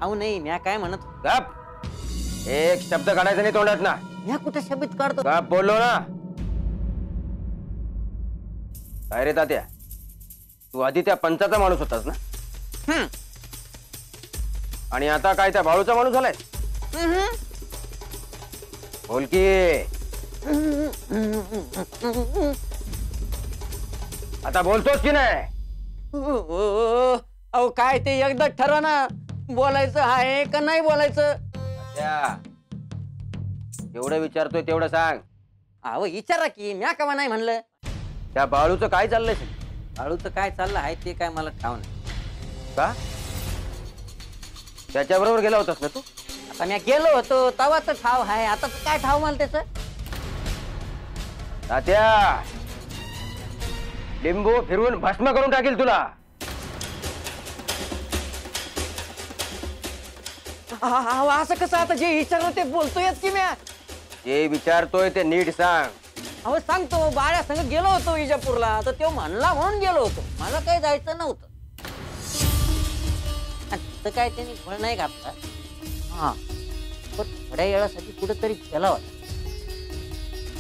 अहो नाही, म्या काय म्हणत. गप. एक शब्द काढायचा नाही तोंडात ना. म्या कुठे शब्द काढतो? गप बोललो ना. काय रे तात्या, तू आधी त्या पंचाचा माणूस होतास ना? आणि आता काय त्या बाळूचा माणूस झालाय? बोल की. आता बोलतोस की नाही? अहो काय ते एकदा ठरवा ना, बोलायचं आहे का नाही बोलायचं. एवढं विचारतोय तेवढं सांग. अहो विचारा की, म्या कवा नाही म्हणलं. त्या बाळूचं काय चाललंय? बाळूचं काय चाललं आहे ते काय मला ठाव नाही. का? त्याच्याबरोबर गेला होतास ना तू? आता मी गेलो होतो तवा तर ठाव आहे, आता काय ठाव मला त्याच. तात्या, लिंबू फिरवून भस्म करून टाकील तुला. असं कसं? आता जे विचारलं ते बोलतोयच की म्या. जे विचारतोय ते नीट सांग. अहो सांगतो, बाळ्या संग गेलो होतो विजापूरला, तर तो म्हणला म्हणून गेलो होतो, मला काही जायचं नव्हतं. तिथं काय त्यांनी फळ नाही घातला. हा, पण थोड्या वेळासाठी कुठेतरी गेला होता.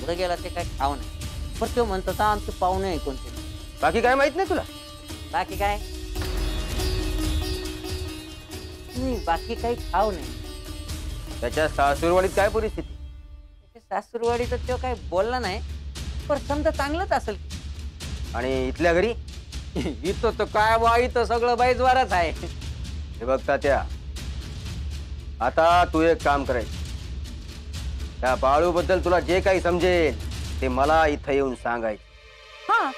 पुढे गेला ते काय ठाव नाही, पण तो म्हणतो आमचे पाहुणे आहे कोणते. बाकी काय माहित नाही तुला? बाकी काय नाही, बाकी काही ठाव नाही. त्याच्या सासूरवाडीत काय परिस्थिती? सासूरवाडीचं तो काय बोलला नाही, पण समजा चांगलंच असेल. आणि इथल्या घरी? इथं तर काय बा, इथं सगळं बाईजवाराच आहे. हे बघ तात्या, आता तू एक काम करायचं. त्या बाळू बद्दल तुला जे काही समजेल ते मला इथं येऊन सांगायचं. हा,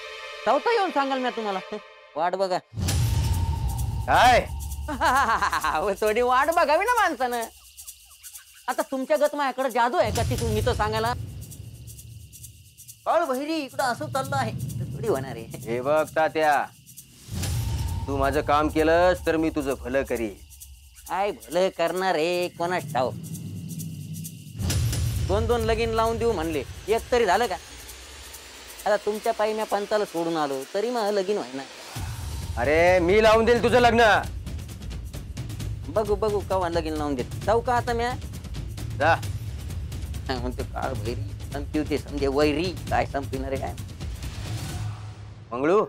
चौथा येऊन सांगाल मी तुम्हाला. वाट बघा. काय? थोडी वाट बघावी ना माणसानं. आता तुमच्या गत माझ्याकडे जादू आहे का ती तुम्ही तर सांगायला? काळ बहिरी इकडं असं चाललं आहे, थोडी होणार आहे. हे बघ तात्या, तू माझं काम केलंस तर मी तुझं भलं करीन. काय भलं करणार आहे कोणाच ठाव. 2-2 लगीन लावून देऊ म्हणले, एक तरी झालं का? आता तुमच्या पायी मी पंचाला सोडून आलो तरी मग लगीन व्हायना. अरे मी लावून देईल तुझं लग्न. बघू बघू कवा लगीन लावून देत. जाऊ का आता म्या? जा. म्हणतो काळ भैरी संपी होते, समजे वैरी काय संपणार आहे काय. मंगळू,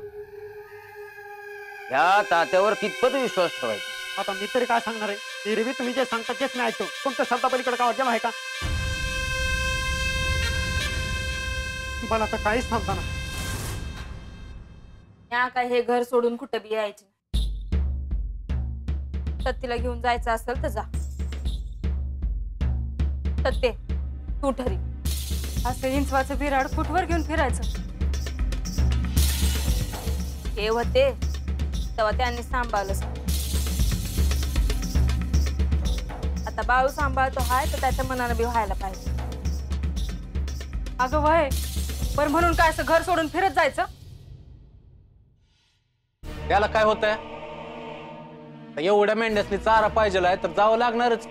या तात्यावर कितपत विश्वास ठेवायचा? आता मी तरी काय सांगणार आहे? एरवी तुम्ही जे सांगता तेच नाही ऐकतो. तुमच्या शब्दापलीकडे काय अजम आहे का? मला तर काहीच थांबता ना. या काय हे घर सोडून कुठं बी यायचे. सत्तीला घेऊन जायचं असेल तर जा. सत्ते तू ठरी. असं हिंचवाचं बिराड कुठवर घेऊन फिरायचं? हे होते तेव्हा त्यांनी सांभाळलं. आता बाळू सांभाळतो हाय तर त्याच्या मनानं बी व्हायला पाहिजे. अगं वय, पण म्हणून काय असं घर सोडून फिरत जायचं? त्याला काय होतंय? एवढ्या मेंढ्यासनी चारा पाहिजे आहे तर जावं लागणारच.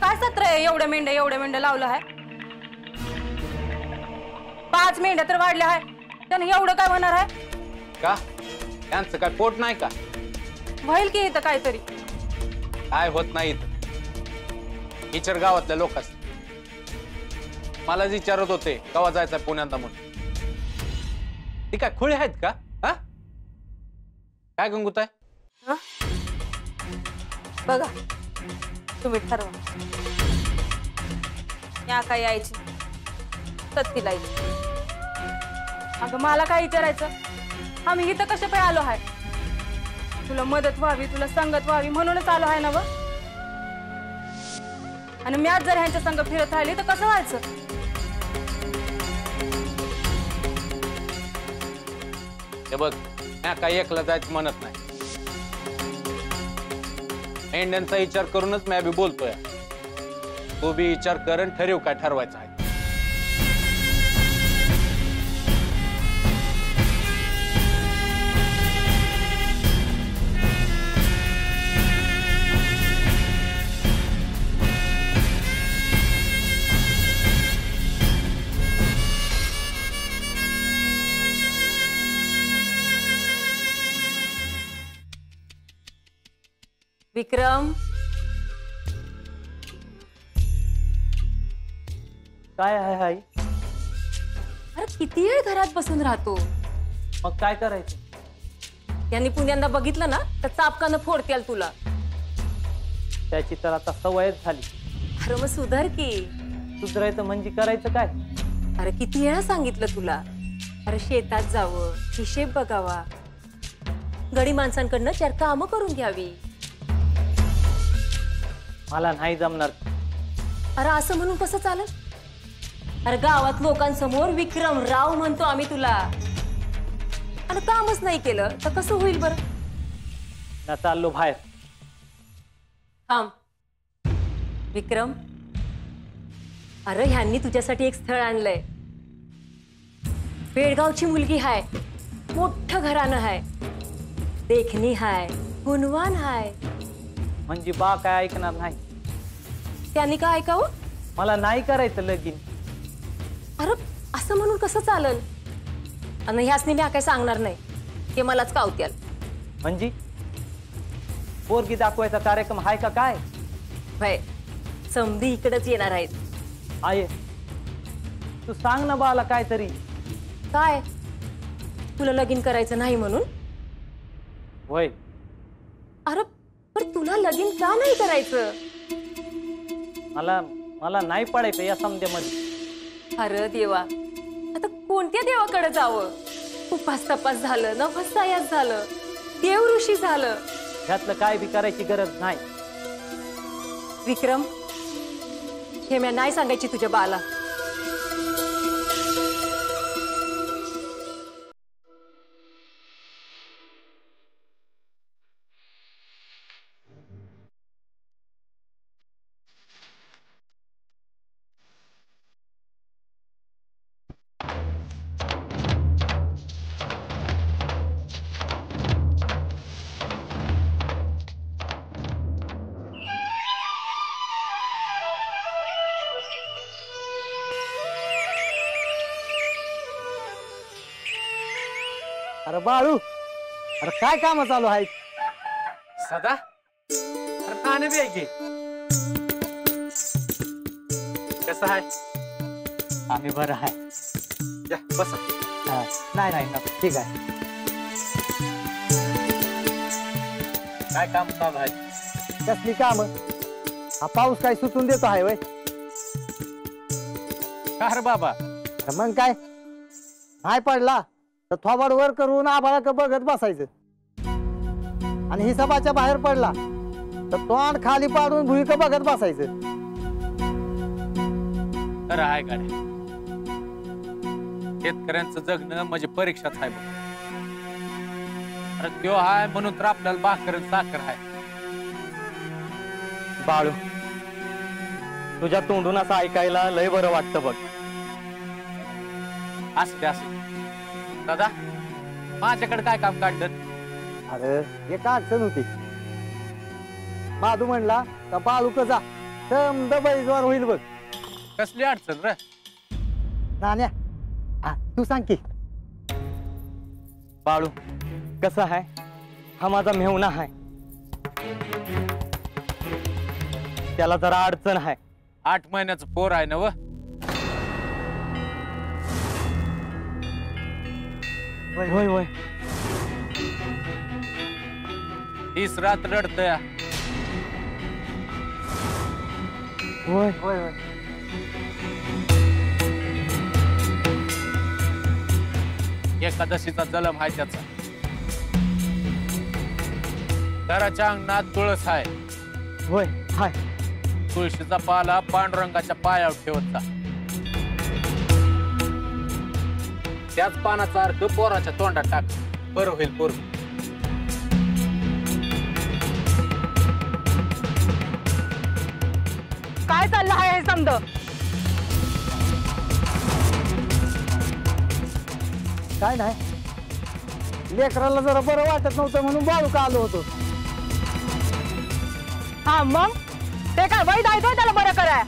काय सत्र आहे? एवढ्या मेंढ्या लावलं आहे. 5 मेंढ्या तर वाढल्या आहे, त्याने एवढं काय होणार आहे का? त्यांचं काय पोट नाही का? व्हाईल की इथं काहीतरी. काय होत नाही इचर गावातल्या लोकांस. मलाच विचारत होते कवा जायचं पुण्याला म्हणून. ती काय खुळे आहेत का? हा काय गंगूताय? बघा तुम्ही ठरवा. या काय यायची सत्तीला यायची. अगं मला काय विचारायचं? आम्ही इथं कशा पाय आलो आहे? तुला मदत व्हावी, तुला संगत व्हावी म्हणूनच आलो आहे ना व. आणि मी आज जर ह्यांच्या संग फिरत राहिली तर कसं व्हायचं? हे बघ, काही एकला जायचं म्हणत नाही. मेंढ्यांचा विचार करूनच मी बी बोलतोय. तू बी विचार कर आणि ठरव काय ठरवायचं आहे. विक्रम, काय आहे आई? अरे किती वेळ घरात बसून राहतो? मग काय करायचं? त्यांनी पुण्यांदा बघितलं ना तर चापकानं फोडत्याल तुला. त्याची तर आता सवयच झाली. अरे मग सुधार की. सुधारायचं म्हणजे करायचं काय? अरे किती वेळा सांगितलं तुला, अरे शेतात जावं, हिशेब बघावा, गडी माणसांकडनं 4 कामं करून घ्यावी. मला नाही जमणार. अरे असं म्हणून कसं चालेल? अरे गावात लोकांसमोर विक्रम राव म्हणतो आम्ही तुला, आणि कामच नाही केलं तर कसं होईल बरं? ना चाललो बाहेर. थांब विक्रम, अरे ह्यांनी तुझ्यासाठी एक स्थळ आणलंय. बेळगावची मुलगी हाय, मोठं घराणं हाय, देखणी हाय, गुणवान हाय. म्हणजे बा काय ऐकणार नाही? त्यांनी काय ऐकावं? मला नाही करायचं लगीन. अरे असं म्हणून कसं चालेल? आणि ह्यासनी मी काय सांगणार नाही, ते मलाच कावत्याल. म्हणजे पोरगी दाखवायचा कार्यक्रम आहे का काय? भय समधी इकडेच येणार आहेत. आहे तू सांग ना बाला काहीतरी. काय तुला लगीन करायचं नाही म्हणून? होय. अरे पण तुला लगीन का नाही करायचं? मला नाही पडायचं या समध्यामध्ये. अरे देवा, आता कोणत्या देवाकडे जावं? उपास तपास झालं, नफस सायास झालं, देव ऋषी झालं, ह्यातलं काय बी करायची गरज नाही. विक्रम हे मी नाही सांगायची तुझ्या बाला. अरे बाळू, अरे काय काम चालू आहेत? सदा अरे नाणे बी आहे की. कसं आहे? आम्ही बरं आहे. या बस. नाही नाही नको. ठीक आहे. काय काम चालू आहे? कसली काम? हा पाऊस काय सुटून देतो आहे वय? का रे बाबा? अरे मग काय, नाही पडला तर थोबाड वर करून आभाळाकडे बघत बसायचं, आणि हिसाबाच्या बाहेर पडला तर तोंड खाली पाडून भुईक बघत बसायचं. खरं आहे गाड्या, शेतकऱ्यांचं जगणं म्हणजे परीक्षाच आहे बघ. अरे त्यो हाय म्हणून तर आपल्याला भाकर साखर आहे. बाळू, तुझ्या तोंडून असं ऐकायला लय बरं वाटतं बघ. असते असते. दादा माझ्याकडे काय काम काढलं? अरे एक अडचण होती. माधू म्हणला का बाळू जा समद बैजवार होईल बघ. कसली अडचण रे? नाण्या, तू सांग की. बाळू कसं आहे, हा माझा मेहुणा आहे, त्याला जरा अडचण आहे. 8 महिन्याचं पोर आहे ना व? होय होय. तीस रात रडतया. होय होय होय. एकादशीचा जलम आहे त्याचा. घराच्या अंगणात तुळस आहे. होय हाय. तुळशीचा पाला पांडुरंगाच्या पायावर ठेवत जा. त्याच पानाचा अर्थ पोराच्या तोंडात टाक, बरं होईल पोर. काय चाललं आहे हे समद? काय नाही, लेकराला जरा बरं वाटत नव्हतं म्हणून बाळू का आलो होतो. हा मग ते काय वाईट आहे त्याला बरं कराय?